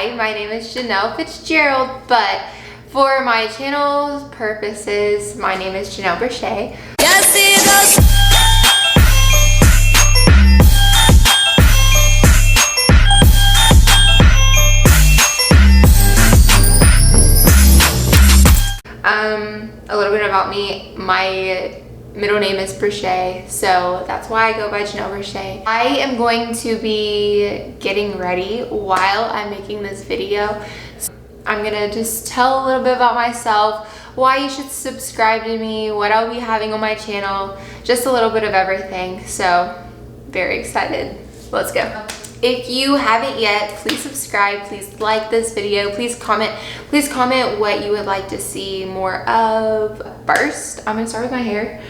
Hi, my name is Janelle Fitzgerald, but for my channel's purposes, my name is Janelle Brochet. A little bit about me. My middle name is Brochet, so that's why I go by Janelle Brochet. I am going to be getting ready while I'm making this video. So I'm gonna just tell a little bit about myself, why you should subscribe to me, what I'll be having on my channel, just a little bit of everything. So very excited. Let's go. If you haven't yet, please subscribe, please like this video, please comment what you would like to see more of. First, I'm gonna start with my hair.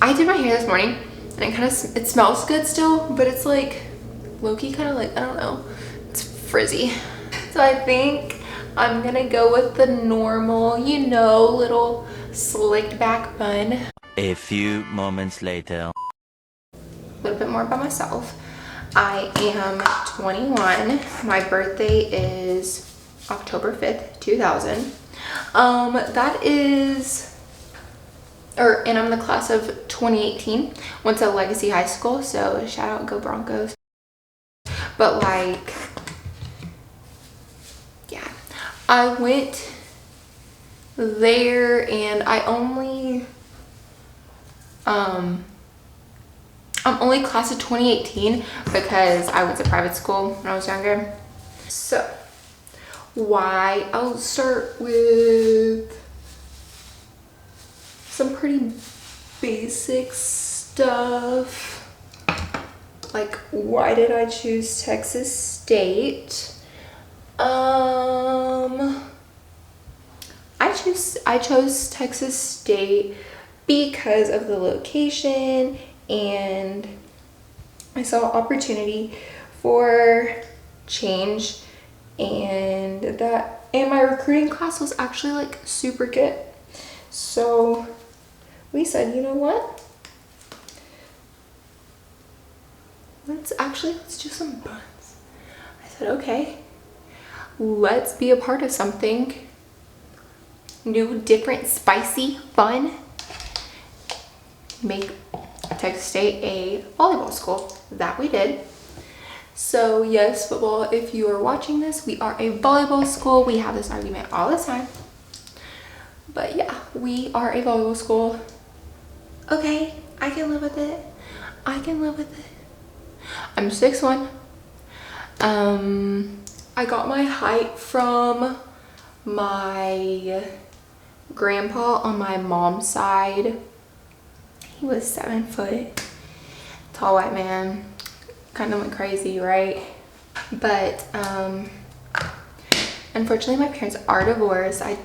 I did my hair this morning and it smells good still, but it's like low-key kind of like, I don't know, it's frizzy. So I think I'm gonna go with the normal, you know, little slicked back bun. A few moments later. A little bit more about myself. I am 21. My birthday is October 5th, 2000. And I'm the class of 2018. Went to Legacy High School, so shout out, go Broncos. But like, yeah, I went there and I'm only class of 2018 because I went to private school when I was younger. So I'll start with some pretty basic stuff. Like, why did I choose Texas State? I chose Texas State because of the location, and I saw opportunity for change, and my recruiting class was actually like super good. So we said, you know what? Let's do some buns. I said, okay, let's be a part of something new, different, spicy, fun. Make Texas State a volleyball school. That we did. So yes, football, if you are watching this, we are a volleyball school. We have this argument all the time. But yeah, we are a volleyball school. Okay, I can live with it. I can live with it. I'm 6'1". I got my height from my grandpa on my mom's side. He was 7 foot, tall white man. Kind of went crazy, right? But unfortunately my parents are divorced. I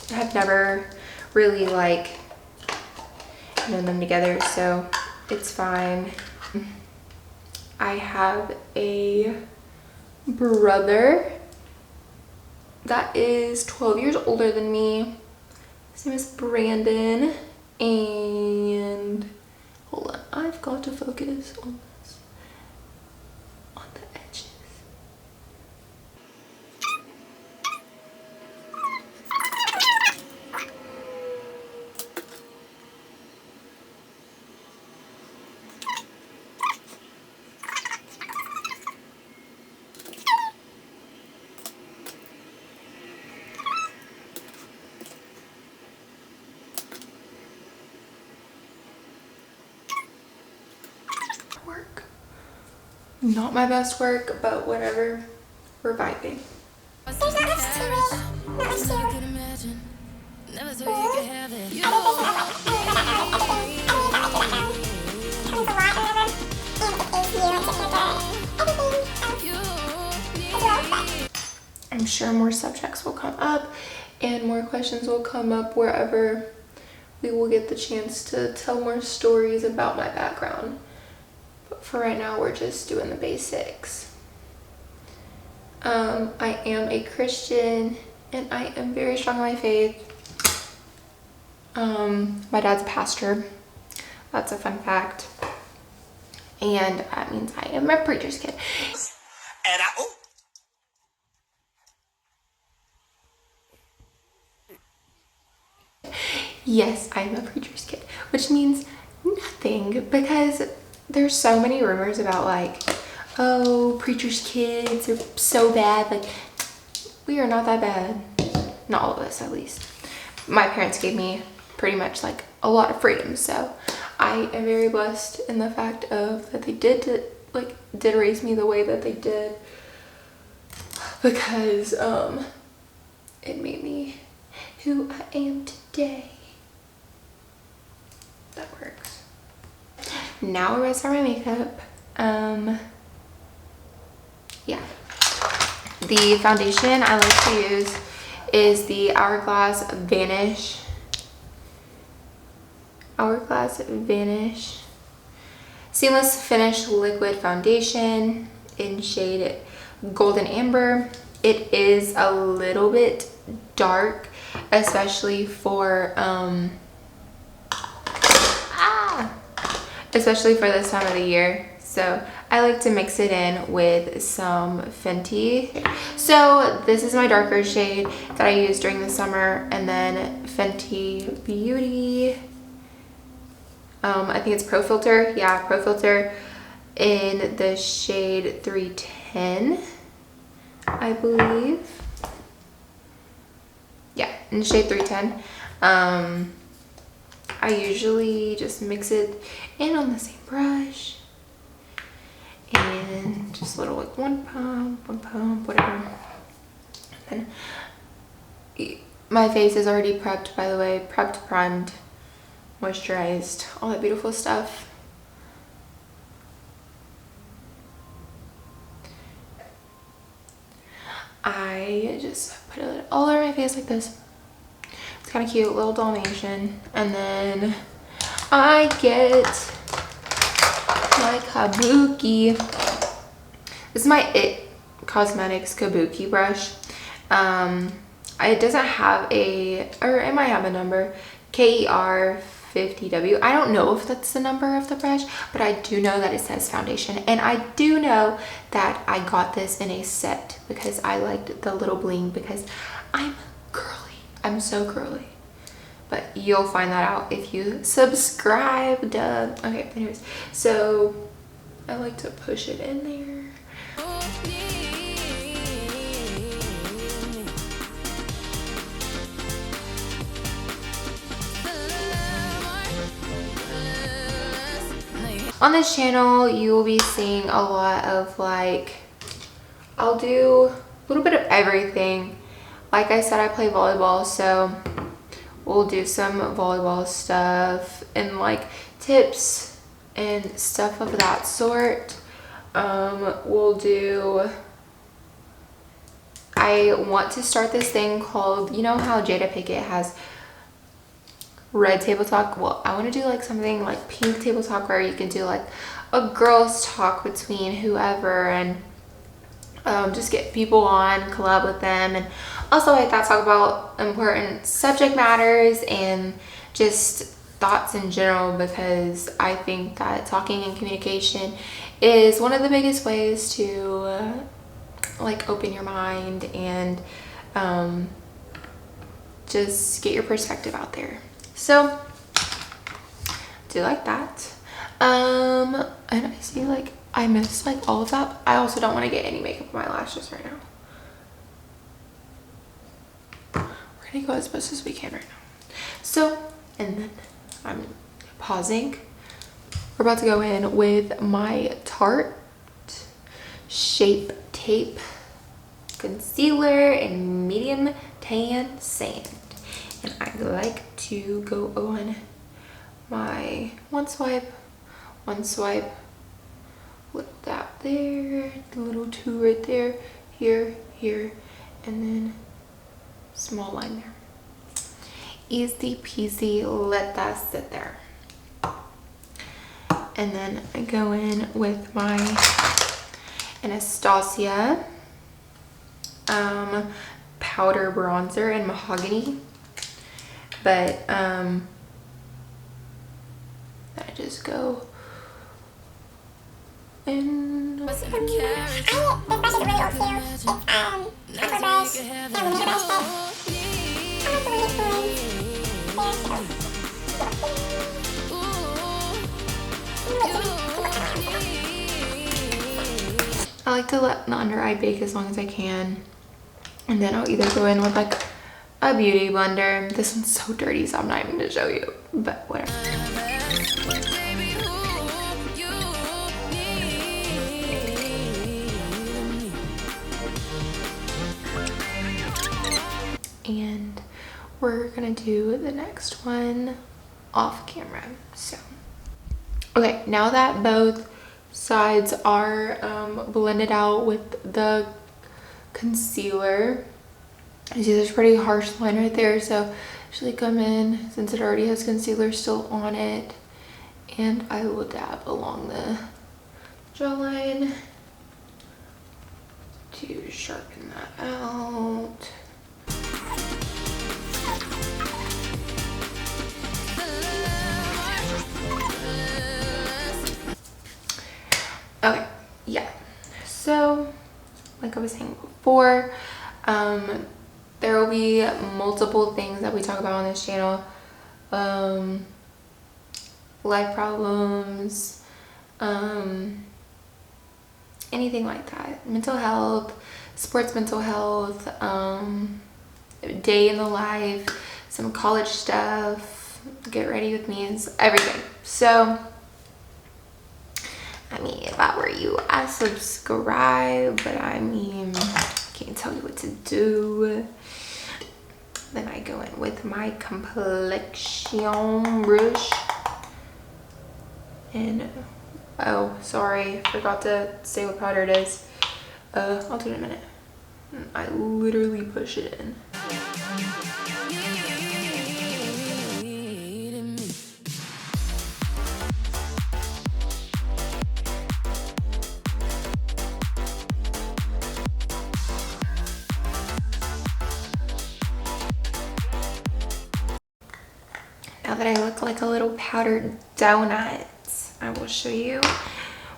have never really like known them together, so it's fine. I have a brother that is 12 years older than me. His name is Brandon. And hold on, I've got to focus on this, on the edges. Not my best work, but whatever, we're vibing. I'm sure more subjects will come up and more questions will come up wherever we will get the chance to tell more stories about my background. For right now, we're just doing the basics. I am a Christian and I am very strong in my faith. My dad's a pastor. That's a fun fact. And that means I am a preacher's kid. And Yes, I am a preacher's kid, which means nothing because there's so many rumors about like, oh, preacher's kids are so bad. Like, we are not that bad. Not all of us, at least. My parents gave me pretty much like a lot of freedom, so I am very blessed in the fact of that they did raise me the way that they did, because it made me who I am today. That works. Now we're gonna start my makeup. Yeah. The foundation I like to use is the Hourglass Vanish. Hourglass Vanish Seamless Finish Liquid Foundation in shade Golden Amber. It is a little bit dark, especially for especially for this time of the year. So I like to mix it in with some Fenty. So this is my darker shade that I use during the summer, and then Fenty Beauty. I think it's Pro Filt'r. Yeah, Pro Filt'r in the shade 310, I believe. Yeah, in the shade 310. I usually just mix it in on the same brush and just a little like one pump, whatever. And then my face is already prepped, by the way, prepped, primed, moisturized, all that beautiful stuff. I just put it all over my face like this. It's kind of cute, little Dalmatian. And then I get my Kabuki. This is my It Cosmetics Kabuki brush. It doesn't have a, or it might have a number, KER50W. I don't know if that's the number of the brush, but I do know that it says foundation. And I do know that I got this in a set because I liked the little bling, because I'm girly. I'm so girly. But you'll find that out if you subscribe. Duh. Okay, anyways. So I like to push it in there. On this channel, you will be seeing a lot of like, I'll do a little bit of everything. Like I said, I play volleyball, so we'll do some volleyball stuff and like tips and stuff of that sort. We'll do, I want to start this thing called, you know how Jada Pinkett has red table talk? Well, I want to do like something like pink table talk, where you can do like a girls talk between whoever, and just get people on, collab with them, and also like that, talk about important subject matters and just thoughts in general, because I think that talking and communication is one of the biggest ways to like open your mind and just get your perspective out there. So do like that. And I see like I missed like all of that. I also don't want to get any makeup on my lashes right now. We're gonna go as best as we can right now. So, and then I'm pausing. We're about to go in with my Tarte Shape Tape concealer in medium tan sand. And I like to go on my one swipe, little dab there, the little two right there, here, and then small line there. Easy peasy, let that sit there. And then I go in with my Anastasia powder bronzer in Mahogany. But I just go in. I like to let the under eye bake as long as I can, and then I'll either go in with like a beauty blender. This one's so dirty, so I'm not even gonna show you, but whatever. And we're gonna do the next one off camera. So okay, now that both sides are blended out with the concealer, you see there's a pretty harsh line right there, so actually come in, since it already has concealer still on it, and I will dab along the jawline to sharpen that out. Okay, yeah, so like I was saying before, there will be multiple things that we talk about on this channel. Life problems, anything like that, mental health, sports mental health, day in the life, some college stuff, get ready with me, and everything. So I mean, if I were you, I subscribe, but I mean, can't tell you what to do. Then I go in with my complexion brush. And, oh, sorry, forgot to say what powder it is. I'll do it in a minute. I literally push it in. Now that I look like a little powdered donut, I will show you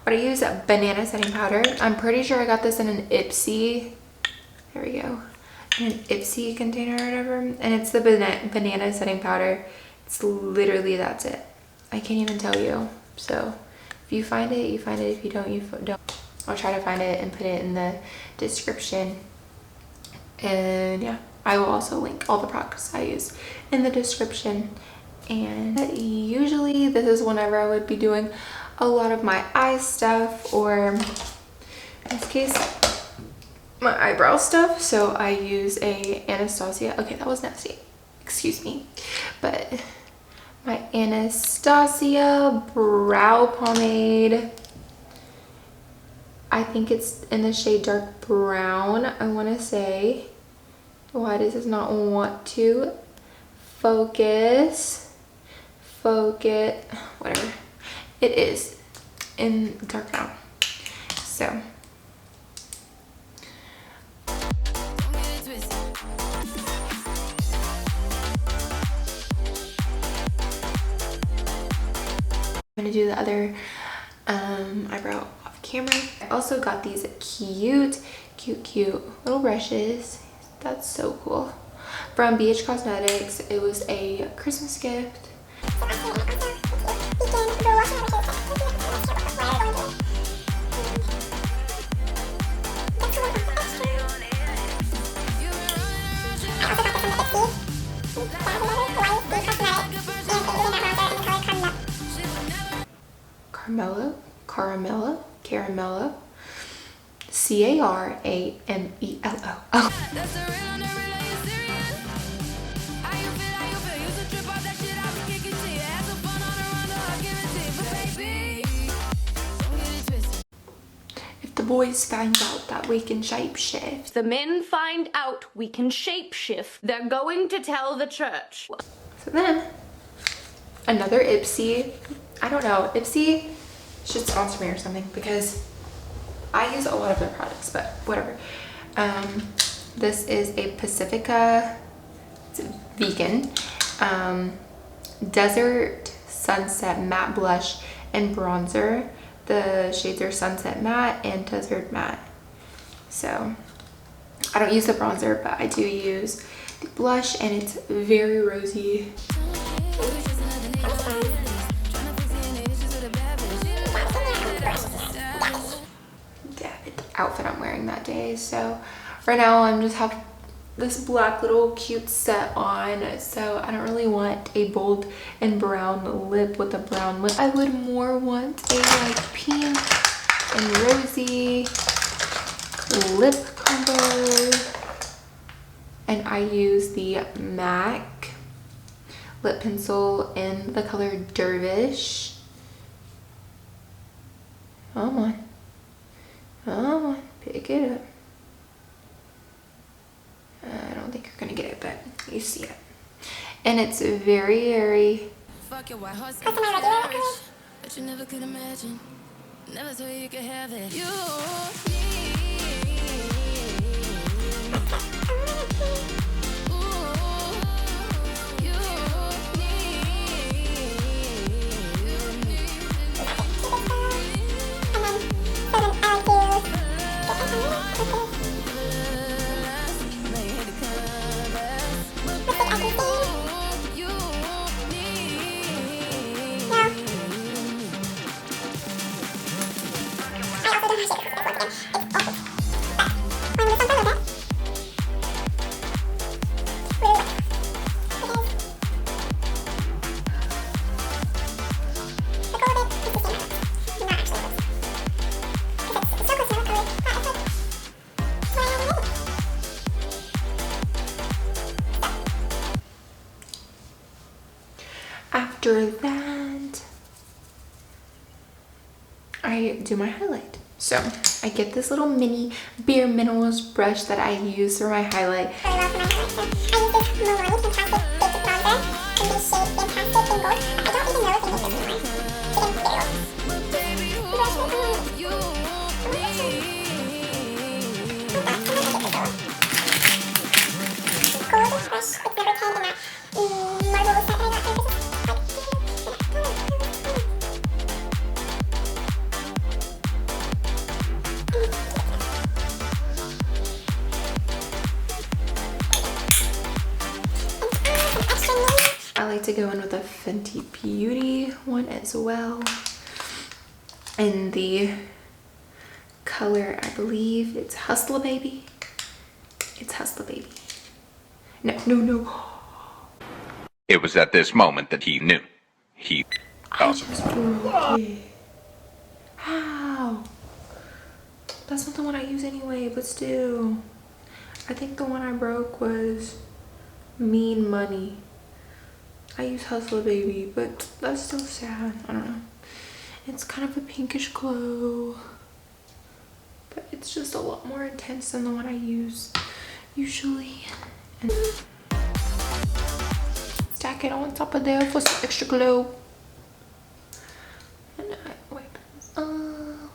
what I use. Banana setting powder. I'm pretty sure I got this in an Ipsy. There we go. In an Ipsy container or whatever. And it's the banana setting powder. It's literally, that's it. I can't even tell you. So if you find it, you find it. If you don't, you don't. I'll try to find it and put it in the description. And yeah, I will also link all the products I use in the description. And usually this is whenever I would be doing a lot of my eye stuff, or in this case my eyebrow stuff. So I use a Anastasia, okay, that was nasty, excuse me, but my Anastasia brow pomade. I think it's in the shade dark brown, I want to say. Why does this not want to focus, whatever, it is in dark brown. So I'm gonna do the other eyebrow off camera. I also got these cute little brushes. That's so cool. From BH Cosmetics. It was a Christmas gift. Caramelo, Caramelo. Oh. If the boys find out that we can shapeshift, the men find out we can shapeshift, they're going to tell the church. So then, another Ipsy. I don't know, Ipsy should sponsor me or something because I use a lot of their products, but whatever. This is a Pacifica, it's vegan, Desert Sunset Matte Blush and Bronzer. The shades are Sunset Matte and Desert Matte. So I don't use the bronzer, but I do use the blush, and it's very rosy. Outfit I'm wearing that day. So right now I'm just have this black little cute set on, so I don't really want a bold and brown lip with a brown lip. I would more want a like pink and rosy lip combo, and I use the MAC lip pencil in the color Dervish. Come on. Oh, pick it up. I don't think you're gonna get it, but you see it. And it's very Fuck your white horse, but you never could imagine. Never thought you could have it. After that, I do my highlight. So I get this little mini Bare Minerals brush that I use for my highlight. I use this Milani Tantastic Basic Bronzer in the shade Fantastic in Gold. I don't even know if it makes this Gold brush, it's never came in that marble set I got from Christmas. I like to go in with a Fenty Beauty one as well. In the color, I believe it's Hustler Baby. It's Hustler Baby. No. It was at this moment that he knew. I just broke it. How? That's not the one I use anyway, but still. I think the one I broke was Mean Money. I use Hustler Baby, but that's still sad. I don't know. It's kind of a pinkish glow, but it's just a lot more intense than the one I use usually. And stack it on top of there for some extra glow. And I wipe this off.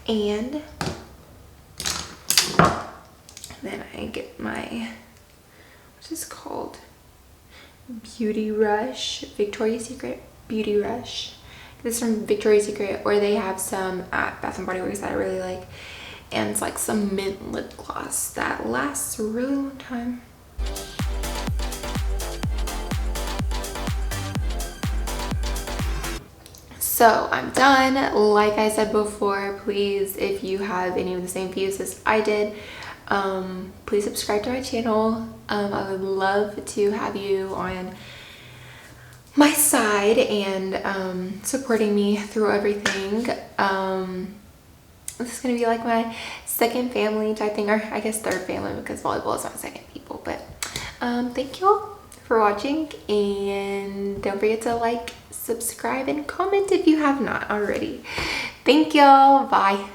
And then I get my, what's this called? Beauty Rush, Victoria's Secret Beauty Rush. This is from Victoria's Secret, or they have some at Bath & Body Works that I really like. And it's like some mint lip gloss that lasts a really long time. So I'm done. Like I said before, please, if you have any of the same views as I did, please subscribe to my channel. I would love to have you on my side and supporting me through everything. This is gonna be like my second family type thing, or I guess third family, because volleyball is my second people. But thank you all for watching, and don't forget to like, subscribe, and comment if you have not already. Thank y'all. Bye.